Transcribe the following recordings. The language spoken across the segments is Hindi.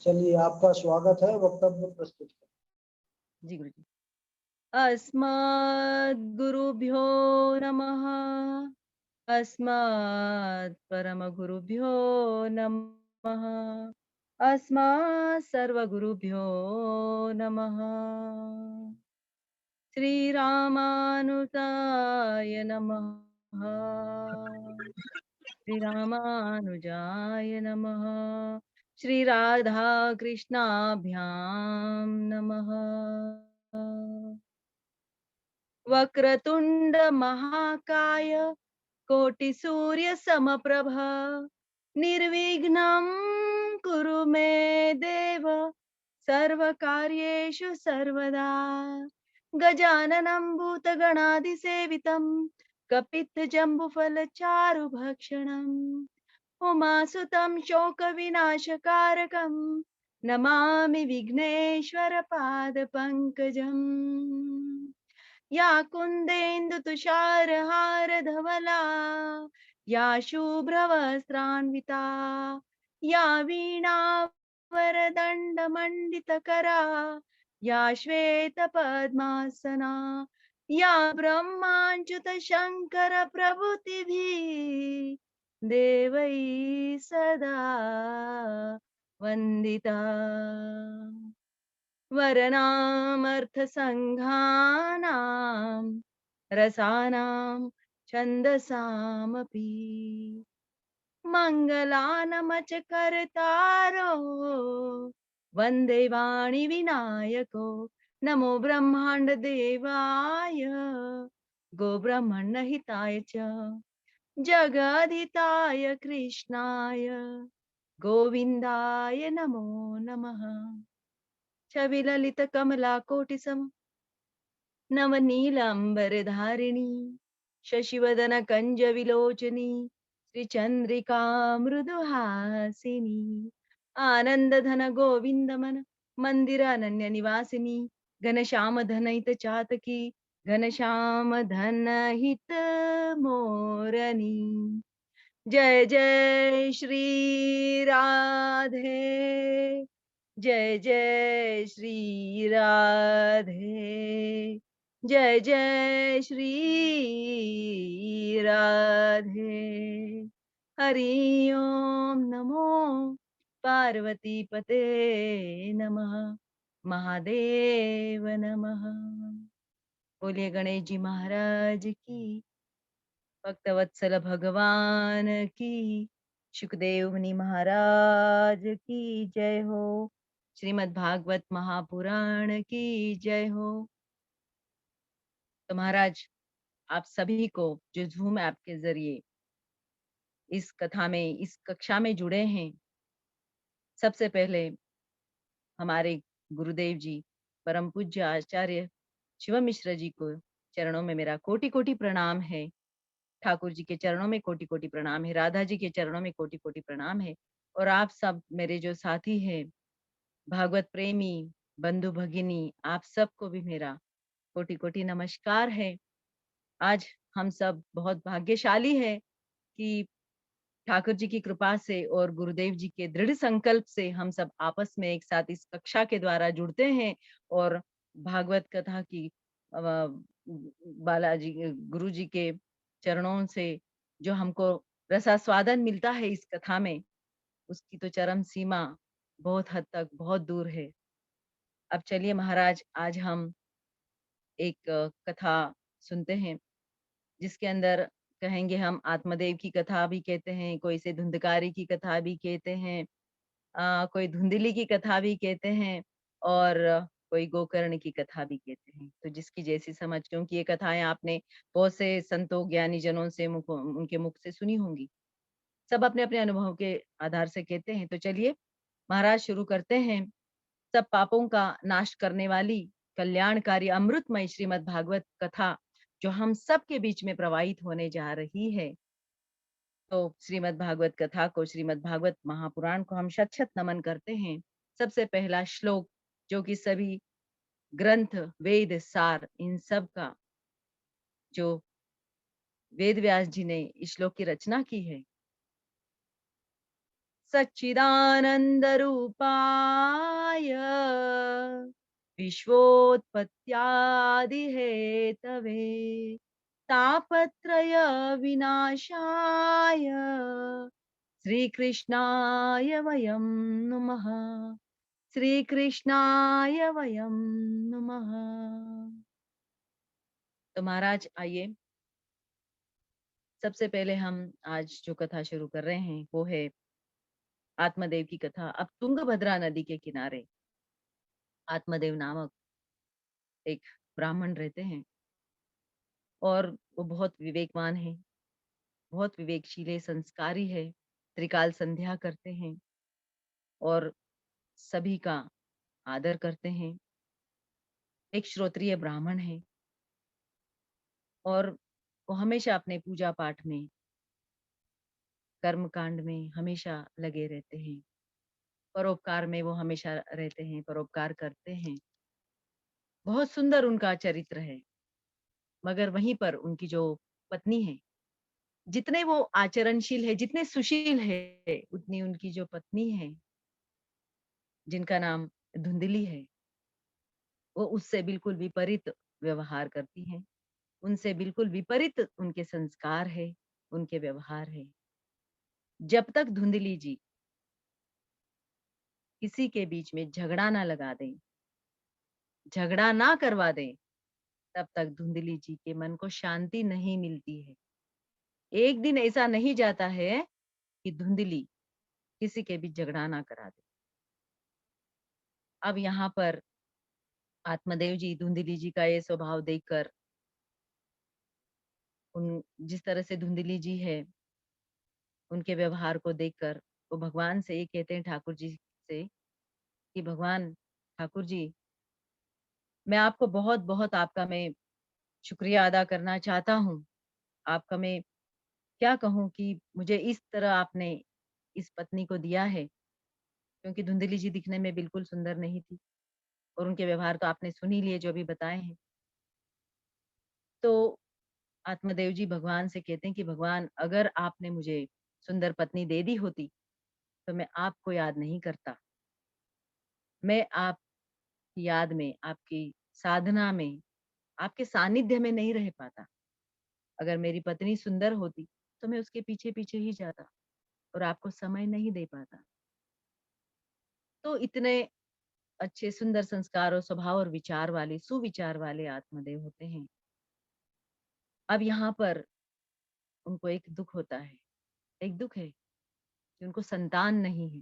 चलिए, आपका स्वागत है, वक्तव्य प्रस्तुत करें। जी गुरुजी। अस्मद् गुरुभ्यो नमः। अस्मद् परम गुरुभ्यो नमः। अस्मद् सर्वगुरुभ्यो नमः। श्री रामानुजाय नमः। श्री रामानुजाय नमः। श्री राधा कृष्णाभ्यां नमः। वक्रतुंड महाकाय कोटिसूर्य समप्रभ निर्विघ्नं कुरु मे देव सर्वकार्येषु सर्वदा। गजाननं भूतगणादिसेवितं कपित्थजम्बुफलचारुभक्षणम् उमासुतं शोकविनाशकारकं नमामि विघ्नेश्वरपादपङ्कजम्। या कुन्देन्दुतुषारहारधवला या शुभ्रवस्त्रान्विता या वीणावरदण्डमण्डितकरा या श्वेतपद्मासना या ब्रह्माच्युतशङ्करप्रभृतिभिः देवैः सदा वन्दिता। वरनामर्थसङ्घानां रसानां छन्दसामपि मङ्गलानमचकर्तारो वन्दे वाणि विनायको नमो ब्रह्माण्डदेवाय गोब्रह्मण्यहिताय च जगदिताय कृष्णाय गोविन्दाय नमो नमः। छविललितकमलाकोटिसम नवनीलाम्बरधारिणी शशिवदनकञ्जविलोचनी श्रीचन्द्रिका मृदुहासिनी आनन्दधन गोविन्दमन मन्दिरानन्यनिवासिनी घनश्यामधनहितचातकी घनश्यामधनहितमोरनी। जय जय श्री राधे, जय जय श्री राधे, जय जय श्री राधे। हरि ओम नमो पार्वती पते नमः, महादेव नमः। बोलिए गणेश जी महाराज की, भक्तवत्सल भगवान की, सुखदेव मुनि महाराज की जय हो। श्रीमद् भागवत महापुराण की जय हो। तो महाराज, आप सभी को जो ज़ूम ऐप के जरिए इस कथा में, इस कक्षा में जुड़े हैं, सबसे पहले हमारे गुरुदेव जी परम पूज्य आचार्य शिव मिश्र जी को चरणों में मेरा कोटि कोटि प्रणाम है। ठाकुर जी के चरणों में कोटि कोटि प्रणाम है। राधा जी के चरणों में कोटि कोटि प्रणाम है। और आप सब मेरे जो साथी हैं, भागवत प्रेमी बंधु भगिनी, आप सबको भी मेरा कोटि कोटि नमस्कार है। आज हम सब बहुत भाग्यशाली है कि ठाकुर जी की कृपा से और गुरुदेव जी के दृढ़ संकल्प से हम सब आपस में एक साथ इस कक्षा के द्वारा जुड़ते हैं और भागवत कथा की बालाजी गुरु जी के चरणों से जो हमको रसास्वादन मिलता है इस कथा में, उसकी तो चरम सीमा बहुत हद तक बहुत दूर है। अब चलिए महाराज, आज हम एक कथा सुनते हैं जिसके अंदर कहेंगे हम आत्मदेव की कथा भी कहते हैं, कोई इसे धुंधकारी की कथा भी कहते हैं, कोई धुंधली की कथा भी कहते हैं और कोई गोकर्ण की कथा भी कहते हैं। तो जिसकी जैसी समझ, क्योंकि ये कथाएं आपने बहुत से संतों ज्ञानी जनों से उनके मुख से सुनी होंगी। सब अपने अपने अनुभव के आधार से कहते हैं। तो चलिए महाराज शुरू करते हैं। सब पापों का नाश करने वाली कल्याणकारी अमृतमय श्रीमद् भागवत कथा जो हम सब के बीच में प्रवाहित होने जा रही है। तो श्रीमद् भागवत कथा को, श्रीमद् भागवत महापुराण को हम शत शत नमन करते हैं। सबसे पहला श्लोक, जो कि सभी ग्रंथ वेद सार इन सब का जो वेद व्यास जी ने इस श्लोक की रचना की है, सच्चिदानन्दरूपाय विश्वोत्पत्त्यादिहेतवे तापत्रयविनाशाय श्रीकृष्णाय वयं नुमः। श्रीकृष्णाय वयं नुमः। तो महाराज आइए, सबसे पहले हम आज जो कथा शुरू कर रहे हैं वो है आत्मदेव की कथा। अब तुंगभद्रा नदी के किनारे आत्मदेव नामक एक ब्राह्मण रहते हैं और वो बहुत विवेकवान है, बहुत विवेकशील संस्कारी है, त्रिकाल संध्या करते हैं और सभी का आदर करते हैं। एक श्रोत्रिय ब्राह्मण है और वो हमेशा अपने पूजा पाठ में, कर्म कांड में हमेशा लगे रहते हैं। परोपकार में वो हमेशा रहते हैं, परोपकार करते हैं। बहुत सुंदर उनका चरित्र है। मगर वहीं पर उनकी जो पत्नी है, जितने वो आचरणशील है, जितने सुशील है, उतनी उनकी जो पत्नी है, जिनका नाम धुंधली है, वो उससे बिल्कुल विपरीत व्यवहार करती हैं। उनसे बिल्कुल विपरीत उनके संस्कार है, उनके व्यवहार है। जब तक धुंधली जी किसी के बीच में झगड़ा ना लगा दें, झगड़ा ना करवा दें, तब तक धुंधली जी के मन को शांति नहीं मिलती है। एक दिन ऐसा नहीं जाता है कि धुंधली किसी के बीच झगड़ा ना करा दे। अब यहाँ पर आत्मदेव जी धुंधली जी का ये स्वभाव देखकर, उन जिस तरह से धुंधली जी है, उनके व्यवहार को देखकर वो भगवान से ये कहते हैं, ठाकुर जी से, कि भगवान ठाकुर जी, मैं आपको बहुत बहुत आपका मैं शुक्रिया अदा करना चाहता हूँ। आपका मैं क्या कहूँ कि मुझे इस तरह आपने इस पत्नी को दिया है, क्योंकि धुंधली जी दिखने में बिल्कुल सुंदर नहीं थी और उनके व्यवहार तो आपने सुन ही लिए जो भी बताए हैं। तो आत्मदेव जी भगवान से कहते हैं कि भगवान, अगर आपने मुझे सुंदर पत्नी दे दी होती तो मैं आपको याद नहीं करता। मैं आपकी याद में, आपकी साधना में, आपके सानिध्य में नहीं रह पाता। अगर मेरी पत्नी सुंदर होती तो मैं उसके पीछे पीछे ही जाता और आपको समय नहीं दे पाता। तो इतने अच्छे सुंदर संस्कार और स्वभाव और विचार वाले, सुविचार वाले आत्मदेव होते हैं। अब यहाँ पर उनको एक दुख होता है, एक दुख है कि उनको संतान नहीं है।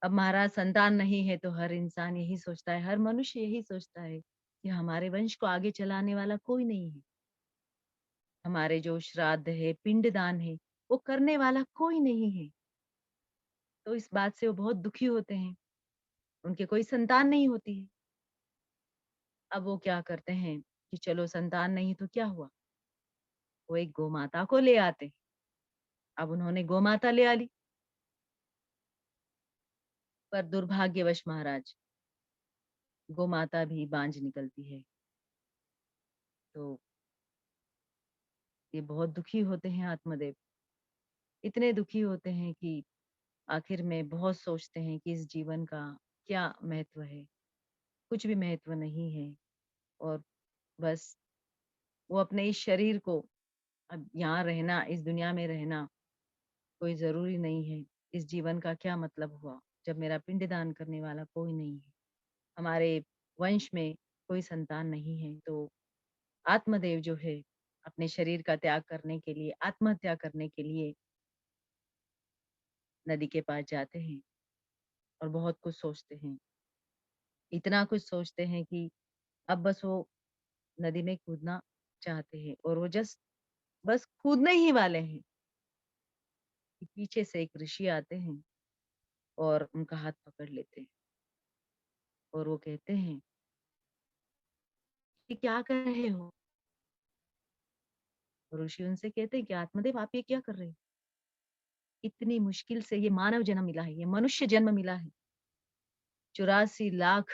अब महाराज, संतान नहीं है तो हर इंसान यही सोचता है, हर मनुष्य यही सोचता है कि हमारे वंश को आगे चलाने वाला कोई नहीं है। हमारे जो श्राद्ध है, पिंडदान है, वो करने वाला कोई नहीं है। तो इस बात से वो बहुत दुखी होते हैं। उनके कोई संतान नहीं होती है। अब वो क्या करते हैं कि चलो संतान नहीं तो क्या हुआ, वो एक गोमाता को ले आते। अब उन्होंने गोमाता ले आली, पर दुर्भाग्यवश महाराज, गोमाता भी बांझ निकलती है। तो ये बहुत दुखी होते हैं आत्मदेव, इतने दुखी होते हैं कि आखिर में बहुत सोचते हैं कि इस जीवन का क्या महत्व है। कुछ भी महत्व नहीं है और बस वो अपने इस शरीर को, अब यहाँ रहना, इस दुनिया में रहना कोई जरूरी नहीं है। इस जीवन का क्या मतलब हुआ जब मेरा पिंडदान करने वाला कोई नहीं है, हमारे वंश में कोई संतान नहीं है। तो आत्मदेव जो है अपने शरीर का त्याग करने के लिए, आत्महत्या करने के लिए नदी के पास जाते हैं और बहुत कुछ सोचते हैं। इतना कुछ सोचते हैं कि अब बस वो नदी में कूदना चाहते हैं और वो जस्ट बस कूदने ही वाले हैं कि पीछे से एक ऋषि आते हैं और उनका हाथ पकड़ लेते हैं और वो कहते हैं कि क्या कर रहे हो। और ऋषि उनसे कहते हैं कि आत्मदेव, आप ये क्या कर रहे हो। इतनी मुश्किल से ये मानव जन्म मिला है, ये मनुष्य जन्म मिला है। 84 लाख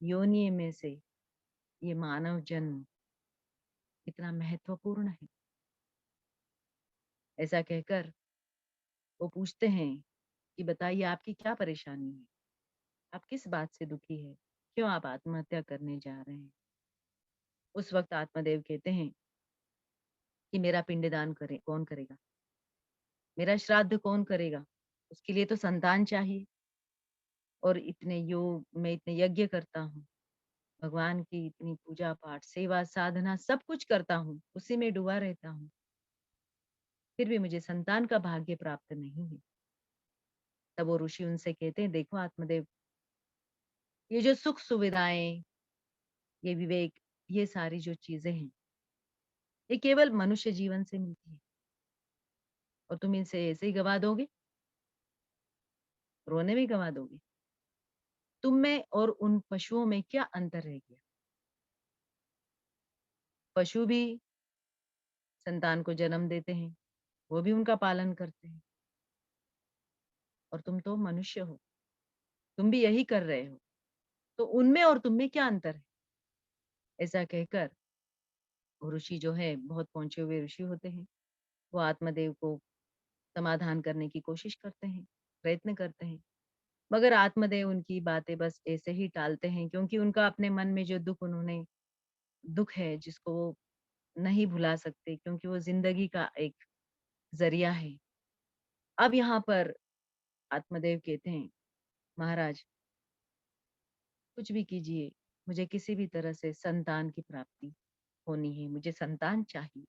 योनि में से ये मानव जन्म इतना महत्वपूर्ण है। ऐसा कहकर वो पूछते हैं कि बताइए आपकी क्या परेशानी है? आप किस बात से दुखी है? क्यों आप आत्महत्या करने जा रहे हैं? उस वक़्त आत्मदेव कहते हैं कि मेरा पिंडदान कौन करेगा? मेरा श्राद्ध कौन करेगा? उसके लिए तो संतान चाहिए और इतने योग मैं इतने यज्ञ करता हूँ। भगवान की इतनी पूजा-पाठ, सेवा, साधना सब कुछ करता हूँ, उसी में डूबा रहता हूँ। फिर भी मुझे संतान का भाग्य प्राप्त नहीं है। तब वो ऋषि उनसे कहते हैं देखो आत्मदेव, ये जो सुख सुविधाएँ, ये विवेक, ये सारी जो चीज़ें हैं, ये केवल मनुष्य जीवन से मिलती है और तुम इनसे ऐसे ही गँवा दोगे, रोने में गँवा दोगे। तुम में और उन पशुओं में क्या अंतर रह गया? पशु भी संतान को जन्म देते हैं, वो भी उनका पालन करते हैं और तुम तो मनुष्य हो, तुम भी यही कर रहे हो। तो उनमें और तुम में क्या अंतर है? ऐसा कहकर वो ऋषि जो है बहुत पहुंचे हुए ऋषि होते हैं। वो आत्मदेव को समाधान करने की कोशिश करते हैं, प्रयत्न करते हैं। मगर आत्मदेव उनकी बातें बस ऐसे ही टालते हैं क्योंकि उनका अपने मन में जो दुःख है जिसको वो नहीं भुला सकते क्योंकि वो ज़िंदगी का एक ज़रिया है। अब यहाँ पर आत्मदेव कहते हैं, महाराज कुछ भी कीजिए, मुझे किसी भी तरह से संतान की प्राप्ति होनी है, मुझे संतान चाहिए।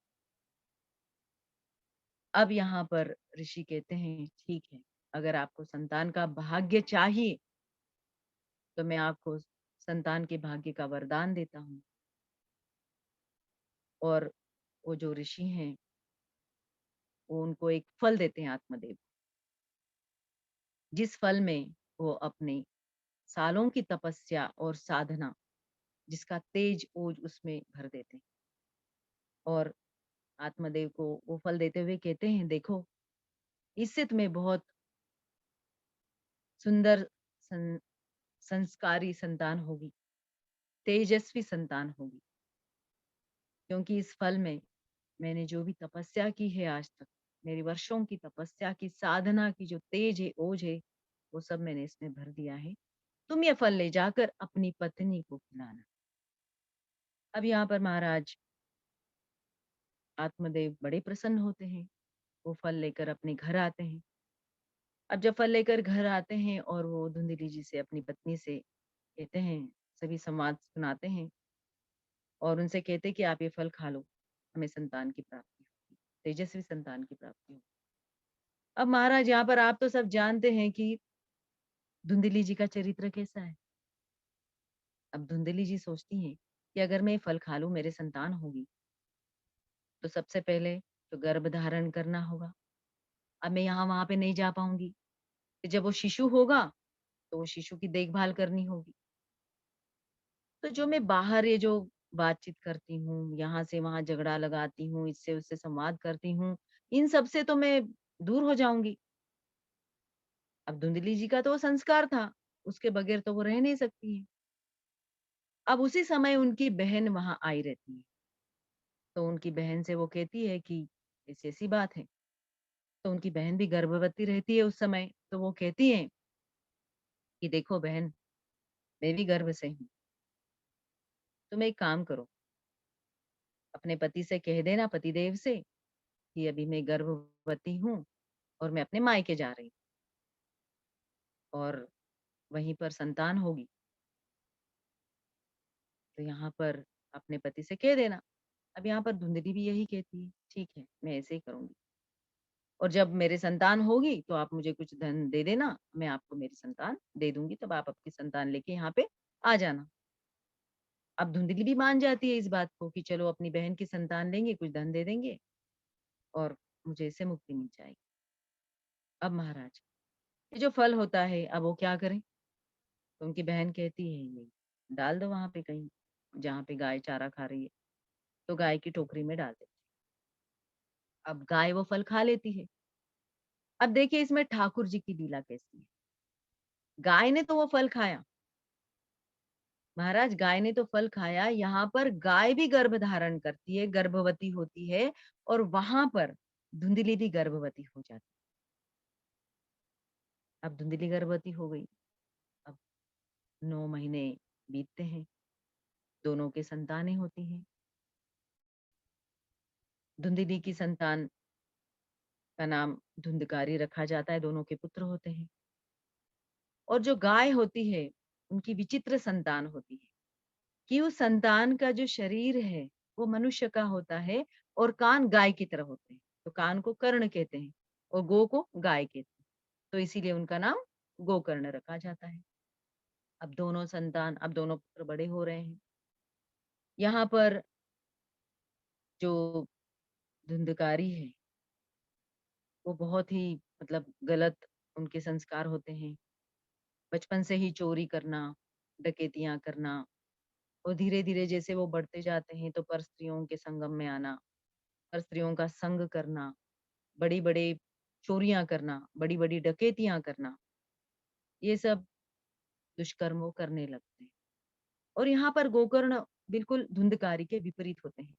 अब यहाँ पर ऋषि कहते हैं, ठीक है, अगर आपको संतान का भाग्य चाहिए, तो मैं आपको संतान के भाग्य का वरदान देता हूँ। और वो जो ऋषि हैं, वो उनको एक फल देते हैं आत्मदेव, जिस फल में वो अपने सालों की तपस्या और साधना, जिसका तेज ओज उसमें भर देते हैं। और आत्मदेव को वो फल देते हुए कहते हैं, देखो, इससे तुम्हें बहुत सुंदर सं, संस्कारी संतान होगी, तेजस्वी संतान होगी, क्योंकि इस फल में मैंने जो भी तपस्या की है आज तक, मेरी वर्षों की तपस्या की साधना की जो तेज है, ओज है, वो सब मैंने इसमें भर दिया है। तुम ये फल ले जाकर अपनी पत्नी को खिलाना। अब यहाँ पर महाराज आत्मदेव बड़े प्रसन्न होते हैं। वो फल लेकर अपने घर आते हैं। अब जब फल लेकर घर आते हैं और वो धुंधली जी से अपनी पत्नी से कहते हैं, सभी संवाद सुनाते हैं और उनसे कहते हैं कि आप ये फल खा लो, हमें संतान की प्राप्ति होगी, तेजस्वी संतान की प्राप्ति होगी। अब महाराज यहाँ पर आप तो सब जानते हैं कि धुंधली जी का चरित्र कैसा है। अब धुंधली जी सोचती हैं कि अगर मैं ये फल खा लूं मेरे संतान होगी, तो सबसे पहले तो गर्भ धारण करना होगा। अब मैं यहाँ वहां पे नहीं जा पाऊंगी। कि जब वो शिशु होगा तो वो शिशु की देखभाल करनी होगी। तो जो मैं बाहर ये जो बातचीत करती हूँ, यहाँ से वहां झगड़ा लगाती हूँ, इससे उससे संवाद करती हूँ, इन सब से तो मैं दूर हो जाऊंगी। अब धुंधली जी का तो वो संस्कार था, उसके बगैर तो वो रह नहीं सकती है। अब उसी समय उनकी बहन वहां आई रहती है, तो उनकी बहन से वो कहती है कि ऐसी ऐसी बात है। तो उनकी बहन भी गर्भवती रहती है उस समय, तो वो कहती है कि देखो बहन, मैं भी गर्भ से हूँ, तुम एक काम करो, अपने पति से कह देना, पतिदेव से, कि अभी मैं गर्भवती हूँ और मैं अपने मायके जा रही हूँ और वहीं पर संतान होगी। तो यहाँ पर अपने पति से कह देना। अब यहाँ पर धुंधली भी यही कहती है, ठीक है, मैं ऐसे ही करूंगी और जब मेरे संतान होगी तो आप मुझे कुछ धन दे देना, मैं आपको मेरी संतान दे दूंगी, तब आप अपनी संतान लेके यहाँ पे आ जाना। अब धुंधली भी मान जाती है इस बात को कि चलो अपनी बहन की संतान लेंगे, कुछ धन दे देंगे और मुझे इससे मुक्ति मिल जाएगी। अब महाराज, ये जो फल होता है, अब वो क्या करें? तो उनकी बहन कहती है, ये डाल दो वहां पे कहीं, जहाँ पे गाय चारा खा रही है। तो गाय की टोकरी में डाल दे। अब गाय वो फल खा लेती है। अब देखिए इसमें ठाकुर जी की लीला कैसी है। गाय ने तो वो फल खाया, महाराज गाय ने तो फल खाया, यहाँ पर गाय भी गर्भ धारण करती है, गर्भवती होती है और वहां पर धुंधली भी गर्भवती हो जाती है। अब धुंधली गर्भवती हो गई। अब 9 महीने बीतते हैं, दोनों के संतानें होती हैं। धुंधली की संतान का नाम धुंधकारी रखा जाता है, दोनों के पुत्र होते हैं। और जो गाय होती है, उनकी विचित्र संतान होती है कि उस संतान का जो शरीर है, वो मनुष्य का होता है और कान गाय की तरह होते हैं। तो कान को कर्ण कहते हैं और गो को गाय कहते हैं। तो इसीलिए उनका नाम गोकर्ण रखा जाता है। अब दोनों पुत्र बड़े हो रहे हैं। यहाँ पर जो धुंधकारी है, वो बहुत ही मतलब गलत उनके संस्कार होते हैं। बचपन से ही चोरी करना, डकैतियाँ करना और धीरे-धीरे जैसे वो बढ़ते जाते हैं तो परस्त्रियों के संगम में आना, परस्त्रियों का संग करना, बड़ी-बड़ी चोरियाँ करना, बड़ी-बड़ी डकैतियाँ करना, ये सब दुष्कर्म वो करने लगते हैं। और यहाँ पर गोकर्ण बिल्कुल धुंधकारी के विपरीत होते हैं।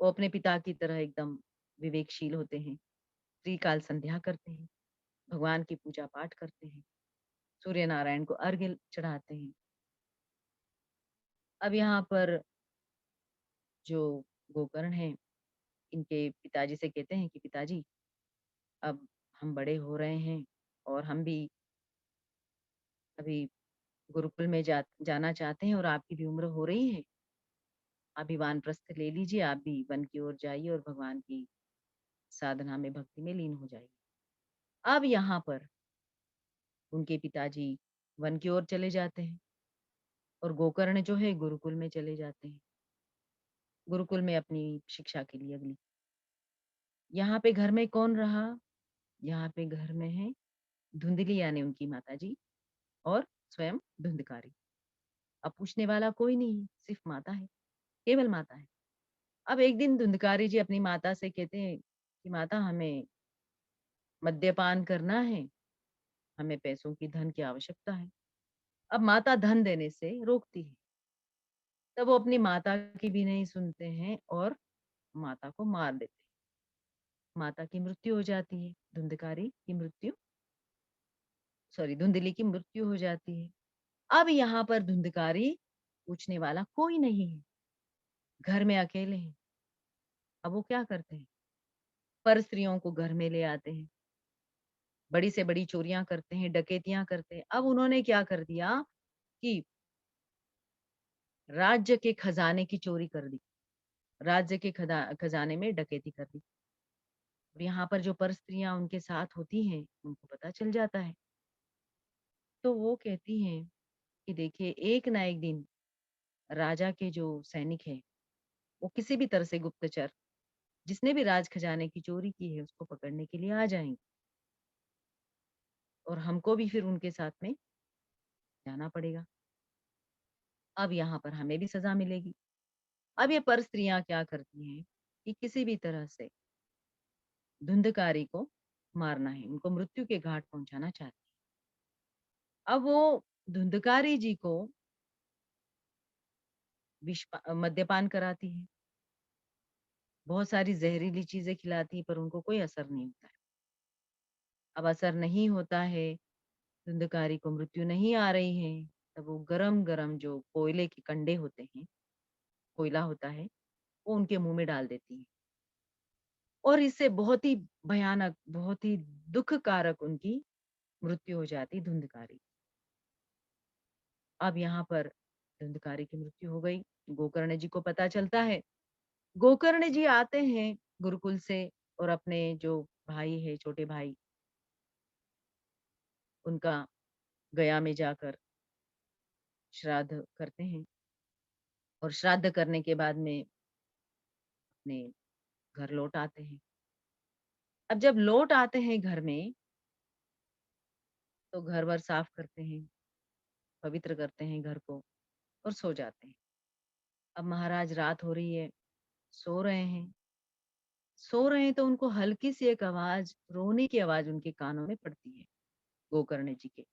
वो अपने पिता की तरह एकदम विवेकशील होते हैं, त्रिकाल संध्या करते हैं, भगवान की पूजा पाठ करते हैं, सूर्य नारायण को अर्घ्य चढ़ाते हैं। अब यहाँ पर जो गोकर्ण हैं, इनके पिताजी से कहते हैं कि पिताजी, अब हम बड़े हो रहे हैं और हम भी अभी गुरुकुल में जाना चाहते हैं और आपकी भी उम्र हो रही है। आप भी वानप्रस्थ ले लीजिए, आप भी वन की ओर जाइए और भगवान की साधना में, भक्ति में लीन हो जाइए। अब यहाँ पर उनके पिताजी वन की ओर चले जाते हैं और गोकर्ण जो है गुरुकुल में चले जाते हैं। गुरुकुल में अपनी शिक्षा के लिए अगली। यहाँ पे घर में कौन रहा? यहाँ पे घर में है धुंधली यानी उनकी माताजी और स्वयं धुंधकारी। अब पूछने वाला कोई नहीं है, सिर्फ माता है, केवल माता है। अब एक दिन धुंधकारी जी अपनी माता से कहते हैं कि माता, हमें मद्यपान करना है, हमें पैसों की, धन की आवश्यकता है। अब माता धन देने से रोकती है। तब वो अपनी माता की भी नहीं सुनते हैं और माता को मार देते हैं। माता की मृत्यु हो जाती है, धुंधली की मृत्यु हो जाती है। अब यहाँ पर धुंधकारी पूछने वाला कोई नहीं है, घर में अकेले हैं। अब वो क्या करते हैं? पर स्त्रियों को घर में ले आते हैं, बड़ी से बड़ी चोरियां करते हैं, डकैतियां करते हैं। अब उन्होंने क्या कर दिया कि राज्य के खजाने की चोरी कर दी, राज्य के खजाने में डकैती कर दी। और यहाँ पर जो पर स्त्रियां उनके साथ होती हैं, उनको पता चल जाता है। तो वो कहती हैं कि देखिए, एक ना एक दिन राजा के जो सैनिक है, वो किसी भी तरह से गुप्तचर, जिसने भी राज खजाने की चोरी की है, उसको पकड़ने के लिए आ जाएंगे और हमको भी फिर उनके साथ में जाना पड़ेगा। अब यहाँ पर हमें भी सजा मिलेगी। अब ये पर स्त्रियां क्या करती हैं कि किसी भी तरह से धुंधकारी को मारना है, उनको मृत्यु के घाट पहुंचाना चाहती है। अब वो धुंधकारी जी को मद्यपान कराती है, बहुत सारी जहरीली चीजें खिलाती है, पर उनको कोई असर नहीं होता है। अब असर नहीं होता है, धुंधकारी को मृत्यु नहीं आ रही है, तब वो गरम गरम जो कोयले के कंडे होते हैं, कोयला होता है, वो उनके मुंह में डाल देती है और इससे बहुत ही भयानक, बहुत ही दुखकारक उनकी मृत्यु हो जाती धुंधकारी। अब यहाँ पर धुंधकारी की मृत्यु हो गई। गोकर्ण जी को पता चलता है। गोकर्ण जी आते हैं गुरुकुल से और अपने जो भाई है, छोटे भाई, उनका गया में जाकर श्राद्ध करते हैं और श्राद्ध करने के बाद में अपने घर लौट आते हैं। अब जब लौट आते हैं घर में, तो घर वर साफ करते हैं, पवित्र करते हैं घर को और सो जाते हैं। अब महाराज, रात हो रही है, सो रहे हैं। सो रहे हैं तो उनको हल्की सी एक आवाज, रोने की आवाज उनके कानों में पड़ती है, गोकर्ण जी के।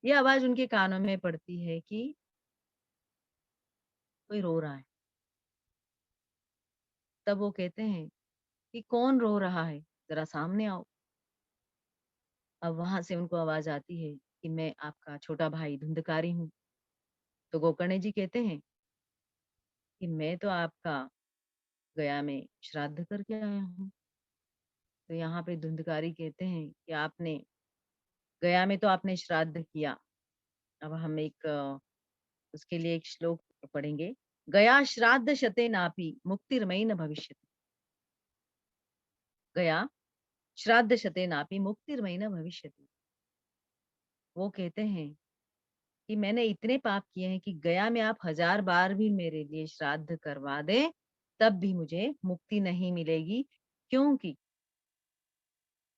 ये आवाज उनके कानों में पड़ती है कि कोई रो रहा है। तब वो कहते हैं कि कौन रो रहा है, जरा सामने आओ। अब वहां से उनको आवाज आती है कि मैं आपका छोटा भाई धुंधकारी हूँ। तो गोकर्ण जी कहते हैं कि मैं तो आपका गया में श्राद्ध करके आया हूँ। तो यहाँ पे धुंधकारी कहते हैं कि आपने गया में तो आपने श्राद्ध किया। अब हम एक उसके लिए एक श्लोक पढ़ेंगे। गया श्राद्ध शते नापि मुक्तिर्मयि न भविष्यति। गया श्राद्ध शते नापि मुक्तिर्मयि न भविष्यति। वो कहते हैं कि मैंने इतने पाप किए हैं कि गया में आप 1000 बार भी मेरे लिए श्राद्ध करवा दें, तब भी मुझे मुक्ति नहीं मिलेगी, क्योंकि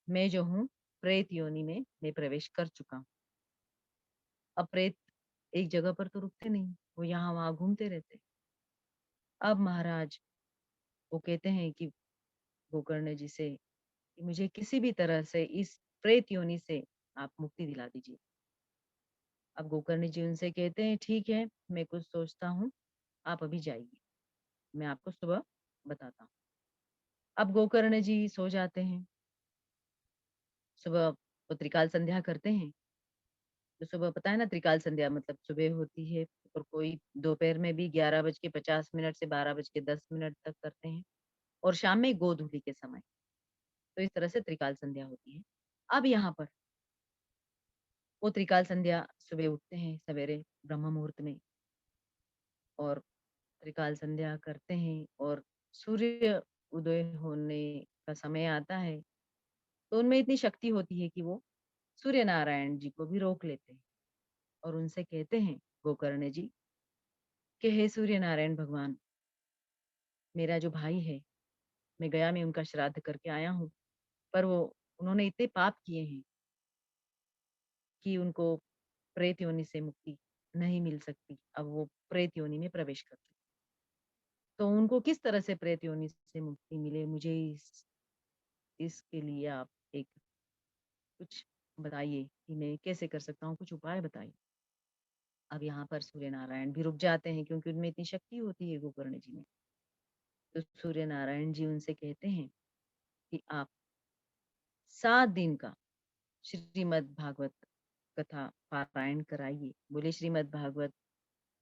मैं जो हूँ प्रेत योनि में मैं प्रवेश कर चुका हूँ। अब प्रेत एक जगह पर तो रुकते नहीं, वो यहाँ वहां घूमते रहते। अब महाराज वो कहते हैं कि गोकर्ण जी से कि मुझे किसी भी तरह से इस प्रेत योनि से आप मुक्ति दिला दीजिए। अब गोकर्ण जी उनसे कहते हैं ठीक है, मैं कुछ सोचता हूँ, आप अभी जाइए, मैं आपको सुबह बताता हूँ। अब गोकर्ण जी सो जाते हैं। सुबह वो त्रिकाल संध्या करते हैं। तो सुबह पता है ना, त्रिकाल संध्या मतलब सुबह होती है, और कोई दोपहर में भी 11:50 से 12:10 तक करते हैं, और शाम में गोधूलि के समय। तो इस तरह से त्रिकाल संध्या होती है। अब यहाँ पर वो त्रिकाल संध्या सुबह उठते हैं सवेरे ब्रह्म मुहूर्त में, और त्रिकाल संध्या करते हैं, और सूर्य उदय होने का समय आता है। तो उनमें इतनी शक्ति होती है कि वो सूर्य नारायण जी को भी रोक लेते हैं, और उनसे कहते हैं गोकर्ण जी कि हे सूर्य नारायण भगवान, मेरा जो भाई है, मैं गया में उनका श्राद्ध करके आया हूँ, पर वो उन्होंने इतने पाप किए हैं कि उनको प्रेत योनि से मुक्ति नहीं मिल सकती। अब वो प्रेत योनि में प्रवेश कर चुके। तो उनको किस तरह से प्रेत योनि से मुक्ति मिले, मुझे इसके लिए आप एक कुछ बताइए कि मैं कैसे कर सकता हूँ, कुछ उपाय बताइए। अब यहाँ पर सूर्य नारायण भी रुक जाते हैं, क्योंकि उनमें इतनी शक्ति होती है गोकर्ण जी में। तो सूर्य नारायण जी उनसे कहते हैं कि आप 7 दिन का श्रीमद् भागवत कथा पारायण कराइए। बोले श्रीमद् भागवत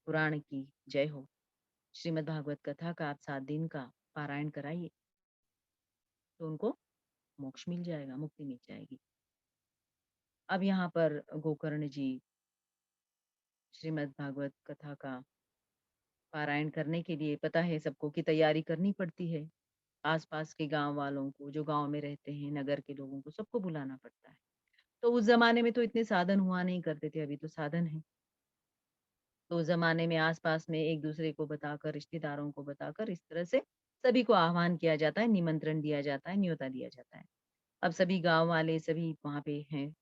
पुराण की जय हो। श्रीमद् भागवत कथा का आप 7 दिन का पारायण कराइए, तो उनको मोक्ष मिल जाएगा, मुक्ति मिल जाएगी। अब यहाँ पर गोकर्ण जी श्रीमद् भागवत कथा का पारायण करने के लिए, पता है सबको की तैयारी करनी पड़ती है। आसपास के गांव वालों को, जो गांव में रहते हैं, नगर के लोगों को, सबको बुलाना पड़ता है। तो उस जमाने में तो इतने साधन हुआ नहीं करते थे, अभी तो साधन है। तो उस जमाने में आसपास में एक दूसरे को बताकर, रिश्तेदारों को बताकर, इस तरह से सभी को आह्वान किया जाता है, निमंत्रण दिया जाता है, न्योता दिया जाता है। अब सभी गांव वाले सभी वहां पे हैं,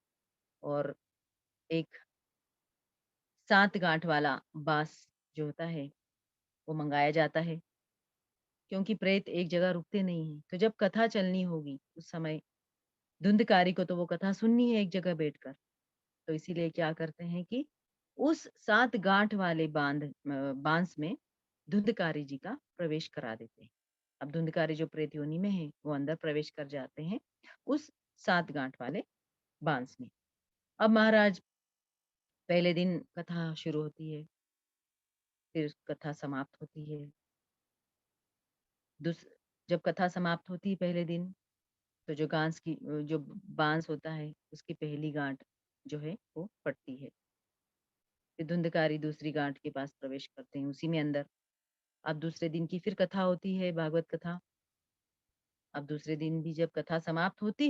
और एक 7 गांठ वाला बांस जो होता है वो मंगाया जाता है, क्योंकि प्रेत एक जगह रुकते नहीं है। तो जब कथा चलनी होगी उस समय धुंधकारी को तो वो कथा सुननी है एक जगह बैठकर। तो इसीलिए क्या करते हैं कि उस 7 गांठ वाले बांस में धुंधकारी जी का प्रवेश करा देते हैं। अब धुंधकारी जो प्रेत योनि में है, वो अंदर प्रवेश कर जाते हैं उस 7 गांठ वाले बांस में। अब महाराज पहले दिन कथा शुरू होती है, फिर कथा समाप्त होती है। दूस जब कथा समाप्त होती है पहले दिन, तो जो बांस होता है उसकी पहली गांठ जो है वो फटती है। फिर धुंधकारी दूसरी गांठ के पास प्रवेश करते हैं, उसी में अंदर। अब दूसरे दिन की फिर कथा होती है, भागवत कथा। अब दूसरे दिन भी जब कथा समाप्त होती